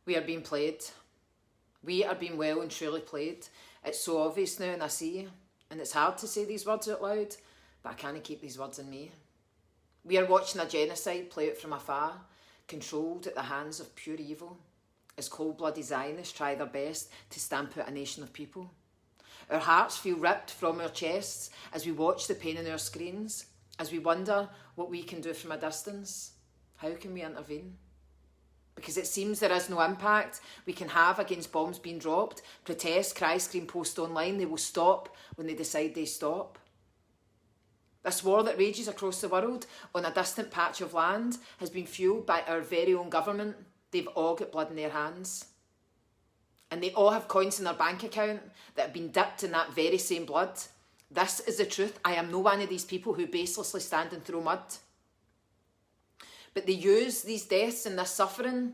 We are being played. We are being well and truly played. It's so obvious now, and I see. And it's hard to say these words out loud, but I can't keep these words in me. We are watching a genocide play out from afar, controlled at the hands of pure evil, as cold-blooded Zionists try their best to stamp out a nation of people. Our hearts feel ripped from our chests as we watch the pain on our screens, as we wonder what we can do from a distance. How can we intervene? Because it seems there is no impact we can have against bombs being dropped. Protest, cry, scream, post online. They will stop when they decide they stop. This war that rages across the world on a distant patch of land has been fuelled by our very own government. They've all got blood in their hands. And they all have coins in their bank account that have been dipped in that very same blood. This is the truth. I am no one of these people who baselessly stand and throw mud. But they use these deaths and this suffering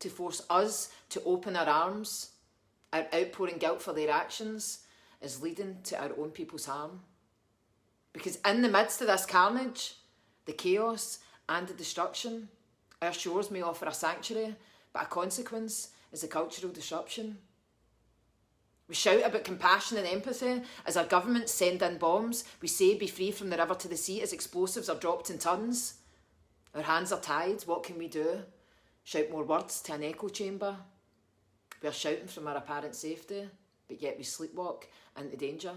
to force us to open our arms. Our outpouring guilt for their actions is leading to our own people's harm. Because in the midst of this carnage, the chaos and the destruction, our shores may offer a sanctuary, but a consequence is a cultural disruption. We shout about compassion and empathy as our governments send in bombs. We say be free from the river to the sea as explosives are dropped in tons. Our hands are tied. What can we do? Shout more words to an echo chamber? We are shouting from our apparent safety, but yet we sleepwalk into danger.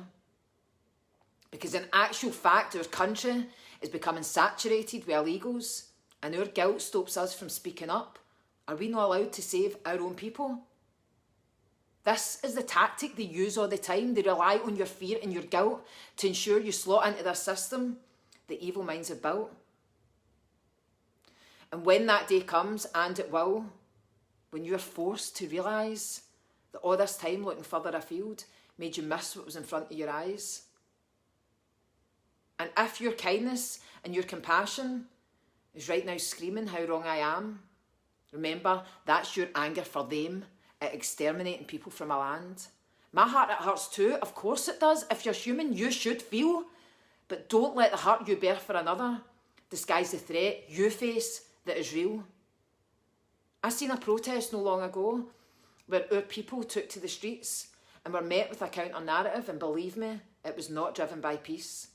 Because in actual fact, our country is becoming saturated with illegals, and our guilt stops us from speaking up. Are we not allowed to save our own people? This is the tactic they use all the time. They rely on your fear and your guilt to ensure you slot into their system that evil minds have built. And when that day comes, and it will, when you are forced to realise that all this time looking further afield made you miss what was in front of your eyes. And if your kindness and your compassion is right now screaming how wrong I am, remember that's your anger for them at exterminating people from a land. My heart, it hurts too. Of course it does. If you're human, you should feel. But don't let the hurt you bear for another disguise the threat you face that is real. I seen a protest no long ago where our people took to the streets and were met with a counter-narrative, and believe me, it was not driven by peace.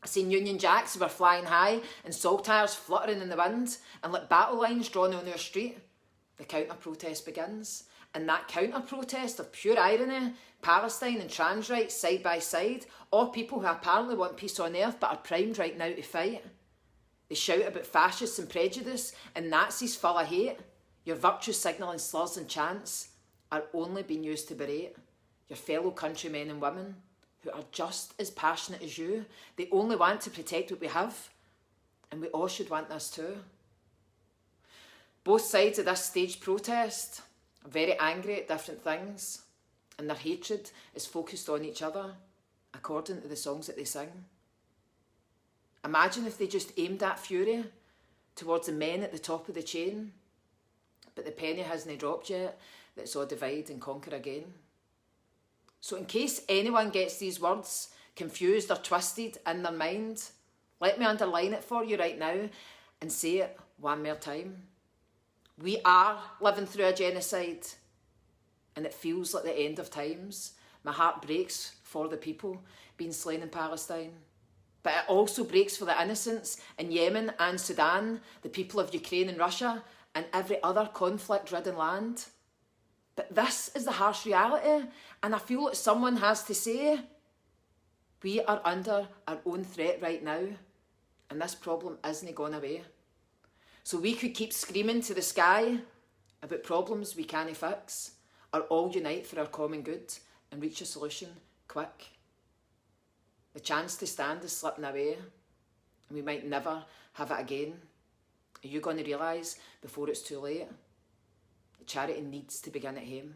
I seen Union Jacks who were flying high and saltires fluttering in the wind, and like battle lines drawn on our street, the counter-protest begins. And that counter-protest of pure irony, Palestine and trans rights side by side, all people who apparently want peace on earth but are primed right now to fight. They shout about fascists and prejudice and Nazis full of hate. Your virtue signalling slurs and chants are only being used to berate your fellow countrymen and women who are just as passionate as you. They only want to protect what we have, and we all should want this too. Both sides of this staged protest are very angry at different things, and their hatred is focused on each other according to the songs that they sing. Imagine if they just aimed that fury towards the men at the top of the chain, but the penny hasn't dropped yet, that's all divide and conquer again. So in case anyone gets these words confused or twisted in their mind, let me underline it for you right now and say it one more time. We are living through a genocide, and it feels like the end of times. My heart breaks for the people being slain in Palestine. But it also breaks for the innocents in Yemen and Sudan, the people of Ukraine and Russia, and every other conflict-ridden land. But this is the harsh reality, and I feel like someone has to say, we are under our own threat right now, and this problem isn't gone away. So we could keep screaming to the sky about problems we can't fix, or all unite for our common good and reach a solution quick. The chance to stand is slipping away, and we might never have it again. Are you going to realise before it's too late? The charity needs to begin at home.